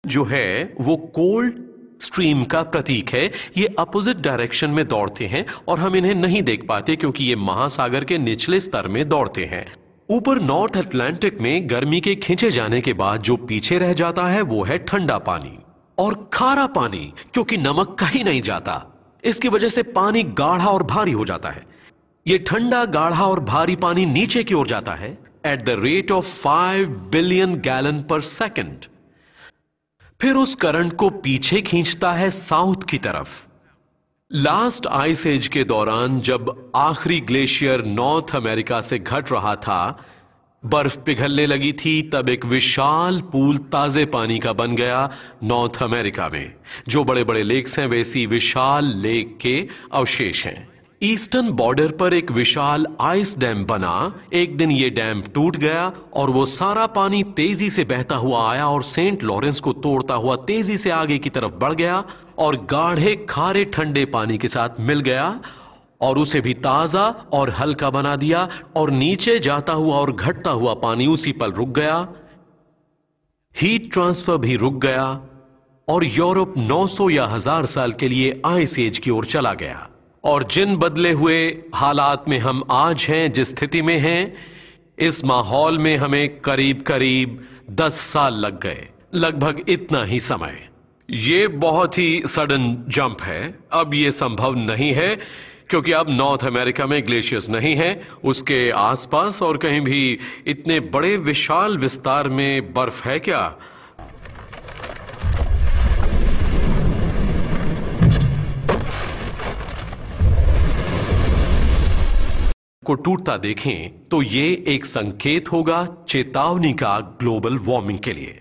जो है वो कोल्ड स्ट्रीम का प्रतीक है। ये अपोजिट डायरेक्शन में दौड़ते हैं और हम इन्हें नहीं देख पाते क्योंकि ये महासागर के निचले स्तर में दौड़ते हैं। ऊपर नॉर्थ अटलांटिक में गर्मी के खींचे जाने के बाद जो पीछे रह जाता है वो है ठंडा पानी और खारा पानी, क्योंकि नमक कहीं नहीं जाता। इसकी वजह से पानी गाढ़ा और भारी हो जाता है। यह ठंडा, गाढ़ा और भारी पानी नीचे की ओर जाता है at the rate of 5 billion gallon पर सेकेंड। फिर उस करंट को पीछे खींचता है साउथ की तरफ। लास्ट आइस एज के दौरान जब आखिरी ग्लेशियर नॉर्थ अमेरिका से घट रहा था, बर्फ पिघलने लगी थी, तब एक विशाल पूल ताजे पानी का बन गया नॉर्थ अमेरिका में। जो बड़े बड़े लेक्स हैं वैसी विशाल लेक के अवशेष हैं। ईस्टर्न बॉर्डर पर एक विशाल आइस डैम बना। एक दिन यह डैम टूट गया और वो सारा पानी तेजी से बहता हुआ आया और सेंट लॉरेंस को तोड़ता हुआ तेजी से आगे की तरफ बढ़ गया और गाढ़े खारे ठंडे पानी के साथ मिल गया और उसे भी ताजा और हल्का बना दिया, और नीचे जाता हुआ और घटता हुआ पानी उसी पल रुक गया। हीट ट्रांसफर भी रुक गया और यूरोप 900 या 1000 साल के लिए आइस एज की ओर चला गया। और जिन बदले हुए हालात में हम आज हैं, जिस स्थिति में हैं, इस माहौल में हमें करीब करीब 10 साल लग गए, लगभग इतना ही समय। ये बहुत ही सडन जंप है। अब ये संभव नहीं है क्योंकि अब नॉर्थ अमेरिका में ग्लेशियर्स नहीं है, उसके आसपास और कहीं भी इतने बड़े विशाल विस्तार में बर्फ है क्या? को टूटता देखें तो ये एक संकेत होगा चेतावनी का ग्लोबल वार्मिंग के लिए।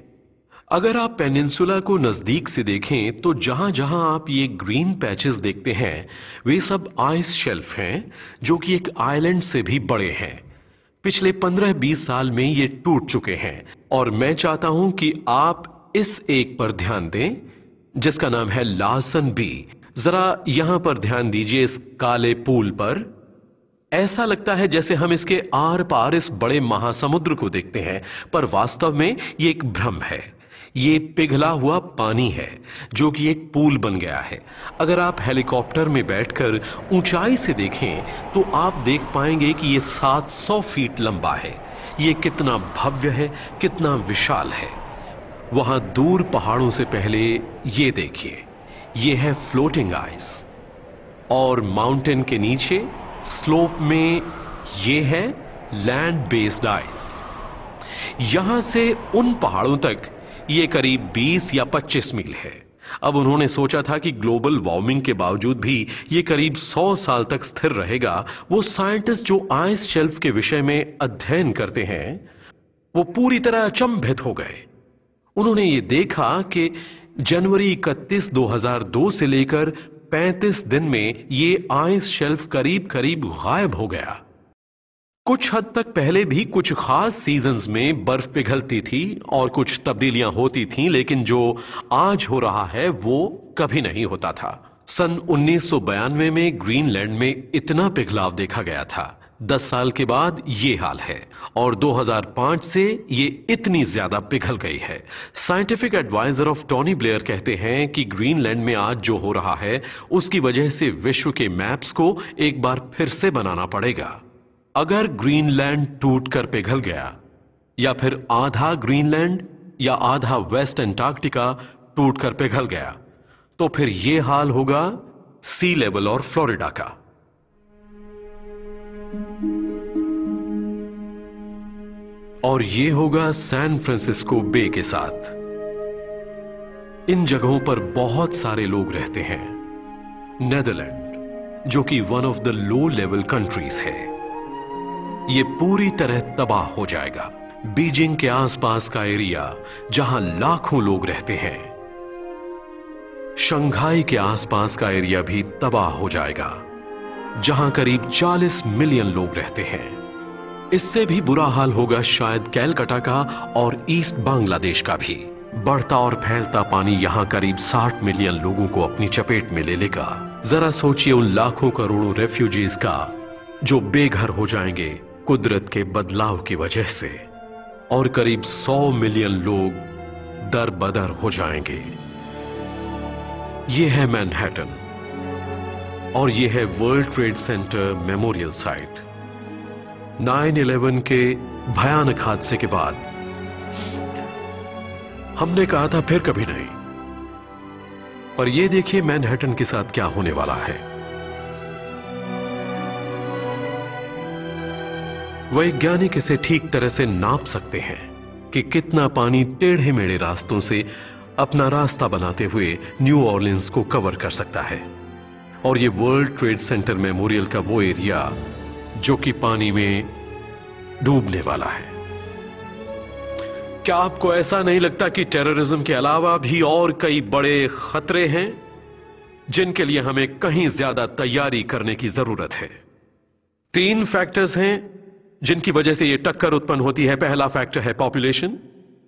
अगर आप पेनिनसुला को नजदीक से देखें तो जहां जहां आप ये ग्रीन पैचेस देखते हैं वे सब आइस शेल्फ हैं जो कि एक आइलैंड से भी बड़े हैं। पिछले 15-20 साल में ये टूट चुके हैं और मैं चाहता हूं कि आप इस एक पर ध्यान दें जिसका नाम है लार्सन बी। जरा यहां पर ध्यान दीजिए, इस काले पूल पर। ऐसा लगता है जैसे हम इसके आर पार इस बड़े महासमुद्र को देखते हैं, पर वास्तव में ये एक भ्रम है। ये पिघला हुआ पानी है जो कि एक पूल बन गया है। अगर आप हेलीकॉप्टर में बैठकर ऊंचाई से देखें तो आप देख पाएंगे कि ये 700 फीट लंबा है। ये कितना भव्य है, कितना विशाल है। वहां दूर पहाड़ों से पहले ये देखिए, ये है फ्लोटिंग आइस, और माउंटेन के नीचे स्लोप में ये है लैंड बेस्ड आइस। यहां से उन पहाड़ों तक ये करीब 20 या 25 मील है। अब उन्होंने सोचा था कि ग्लोबल वार्मिंग के बावजूद भी ये करीब 100 साल तक स्थिर रहेगा। वो साइंटिस्ट जो आइस शेल्फ के विषय में अध्ययन करते हैं वो पूरी तरह अचंभित हो गए। उन्होंने ये देखा कि जनवरी 31, 2002 से लेकर 35 दिन में ये आइस शेल्फ करीब करीब गायब हो गया। कुछ हद तक पहले भी कुछ खास सीजन्स में बर्फ पिघलती थी और कुछ तब्दीलियां होती थीं, लेकिन जो आज हो रहा है वो कभी नहीं होता था। सन 1992 में ग्रीनलैंड में इतना पिघलाव देखा गया था। 10 साल के बाद ये हाल है और 2005 से ये इतनी ज्यादा पिघल गई है। Scientific adviser of Tony Blair कहते हैं कि ग्रीनलैंड में आज जो हो रहा है उसकी वजह से विश्व के मैप्स को एक बार फिर से बनाना पड़ेगा। अगर ग्रीनलैंड टूटकर पिघल गया या फिर आधा ग्रीनलैंड या आधा वेस्ट एंटार्क्टिका टूटकर पिघल गया तो फिर यह हाल होगा सी लेवल और फ्लोरिडा का। और यह होगा सैन फ्रांसिस्को बे के साथ। इन जगहों पर बहुत सारे लोग रहते हैं। नेदरलैंड जो कि one of the low level countries है, ये पूरी तरह तबाह हो जाएगा। बीजिंग के आसपास का एरिया जहां लाखों लोग रहते हैं, शंघाई के आसपास का एरिया भी तबाह हो जाएगा जहां करीब 40 मिलियन लोग रहते हैं। इससे भी बुरा हाल होगा शायद कैलकाटा का और ईस्ट बांग्लादेश का भी। बढ़ता और फैलता पानी यहां करीब 60 मिलियन लोगों को अपनी चपेट में ले लेगा। जरा सोचिए उन लाखों करोड़ों रेफ्यूजीज का जो बेघर हो जाएंगे कुदरत के बदलाव की वजह से, और करीब 100 मिलियन लोग दर बदर हो जाएंगे। ये है मैनहट्टन और ये है world trade centre memorial site. 9/11 के भयानक हादसे के बाद हमने कहा था फिर कभी नहीं, पर यह देखिए मैनहट्टन के साथ क्या होने वाला है। वैज्ञानिक इसे ठीक तरह से नाप सकते हैं कि कितना पानी टेढ़े मेढ़े रास्तों से अपना रास्ता बनाते हुए न्यू ऑरलिंस को कवर कर सकता है। और ये वर्ल्ड ट्रेड सेंटर मेमोरियल का वो एरिया जो कि पानी में डूबने वाला है। क्या आपको ऐसा नहीं लगता कि टेररिज्म के अलावा भी और कई बड़े खतरे हैं जिनके लिए हमें कहीं ज्यादा तैयारी करने की जरूरत है? 3 फैक्टर्स हैं जिनकी वजह से यह टक्कर उत्पन्न होती है। पहला फैक्टर है पॉपुलेशन।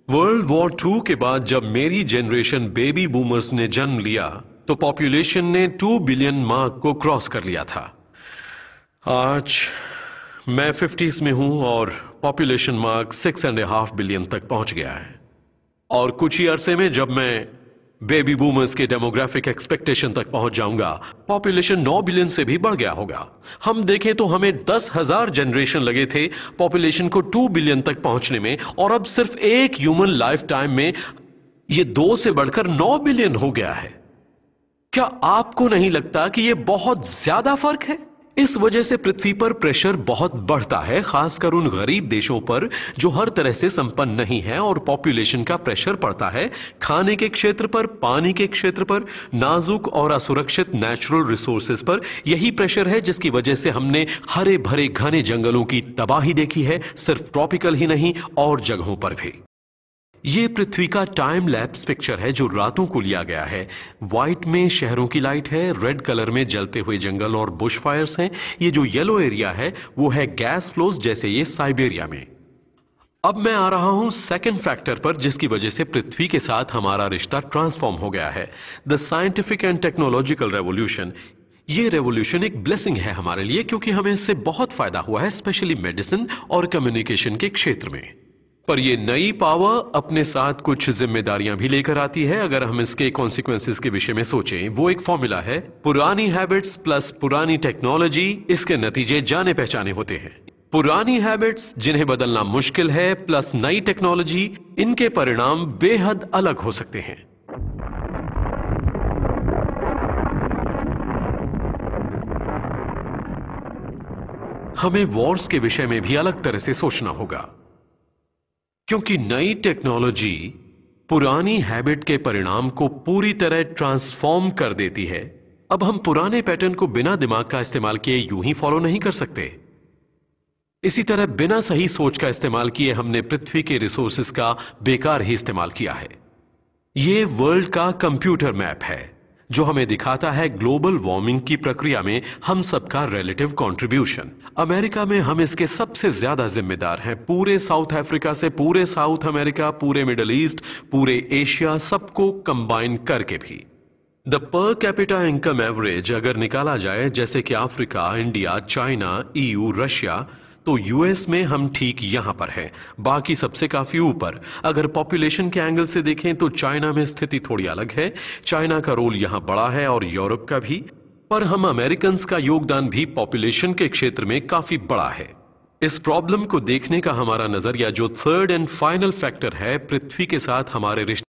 वर्ल्ड वॉर 2 के बाद जब मेरी जनरेशन बेबी बूमर्स ने जन्म लिया तो पॉपुलेशन ने 2 बिलियन मार्क को क्रॉस कर लिया था। आज मैं 50s में हूं और पॉपुलेशन मार्क 6.5 बिलियन तक पहुंच गया है। और कुछ ही अरसे में जब मैं बेबी बूमर्स के डेमोग्राफिक एक्सपेक्टेशन तक पहुंच जाऊंगा, पॉपुलेशन 9 बिलियन से भी बढ़ गया होगा। हम देखें तो हमें 10,000 जनरेशन लगे थे पॉपुलेशन को 2 बिलियन तक पहुंचने में, और अब सिर्फ एक ह्यूमन लाइफ टाइम में यह 2 से बढ़कर 9 बिलियन हो गया है। क्या आपको नहीं लगता कि यह बहुत ज्यादा फर्क है? इस वजह से पृथ्वी पर प्रेशर बहुत बढ़ता है, खासकर उन गरीब देशों पर जो हर तरह से संपन्न नहीं है, और पॉपुलेशन का प्रेशर पड़ता है खाने के क्षेत्र पर, पानी के क्षेत्र पर, नाजुक और असुरक्षित नेचुरल रिसोर्सेज पर। यही प्रेशर है जिसकी वजह से हमने हरे भरे घने जंगलों की तबाही देखी है, सिर्फ ट्रॉपिकल ही नहीं और जगहों पर भी। ये पृथ्वी का टाइम लैप्स पिक्चर है जो रातों को लिया गया है। व्हाइट में शहरों की लाइट है, रेड कलर में जलते हुए जंगल और बुश फायर्स हैं। ये जो येलो एरिया है वो है गैस फ्लोज, जैसे ये साइबेरिया में। अब मैं आ रहा हूं सेकंड फैक्टर पर जिसकी वजह से पृथ्वी के साथ हमारा रिश्ता ट्रांसफॉर्म हो गया है, the scientific and technological revolution. ये रेवोल्यूशन एक ब्लेसिंग है हमारे लिए क्योंकि हमें इससे बहुत फायदा हुआ है, स्पेशली मेडिसिन और कम्युनिकेशन के क्षेत्र में। पर यह नई पावर अपने साथ कुछ जिम्मेदारियां भी लेकर आती है। अगर हम इसके कॉन्सिक्वेंसेस के विषय में सोचें, वो एक फॉर्मूला है, पुरानी हैबिट्स प्लस पुरानी टेक्नोलॉजी, इसके नतीजे जाने पहचाने होते हैं। पुरानी हैबिट्स जिन्हें बदलना मुश्किल है प्लस नई टेक्नोलॉजी, इनके परिणाम बेहद अलग हो सकते हैं। हमें वॉर्स के विषय में भी अलग तरह से सोचना होगा क्योंकि नई टेक्नोलॉजी पुरानी हैबिट के परिणाम को पूरी तरह ट्रांसफॉर्म कर देती है। अब हम पुराने पैटर्न को बिना दिमाग का इस्तेमाल किए यूं ही फॉलो नहीं कर सकते। इसी तरह बिना सही सोच का इस्तेमाल किए हमने पृथ्वी के रिसोर्सेज का बेकार ही इस्तेमाल किया है। यह वर्ल्ड का कंप्यूटर मैप है जो हमें दिखाता है ग्लोबल वार्मिंग की प्रक्रिया में हम सबका रिलेटिव कंट्रीब्यूशन। अमेरिका में हम इसके सबसे ज्यादा जिम्मेदार हैं, पूरे साउथ अफ्रीका से पूरे साउथ अमेरिका, पूरे मिडिल ईस्ट, पूरे एशिया, सबको कंबाइन करके भी। The per capita income average अगर निकाला जाए, जैसे कि Africa, India, China, EU, Russia, तो यूएस में हम ठीक यहां पर हैं, बाकी सबसे काफी ऊपर। अगर पॉपुलेशन के एंगल से देखें तो चाइना में स्थिति थोड़ी अलग है, चाइना का रोल यहां बड़ा है और यूरोप का भी, पर हम अमेरिकन का योगदान भी पॉपुलेशन के क्षेत्र में काफी बड़ा है। इस प्रॉब्लम को देखने का हमारा नजरिया जो थर्ड एंड फाइनल फैक्टर है पृथ्वी के साथ हमारे रिश्ते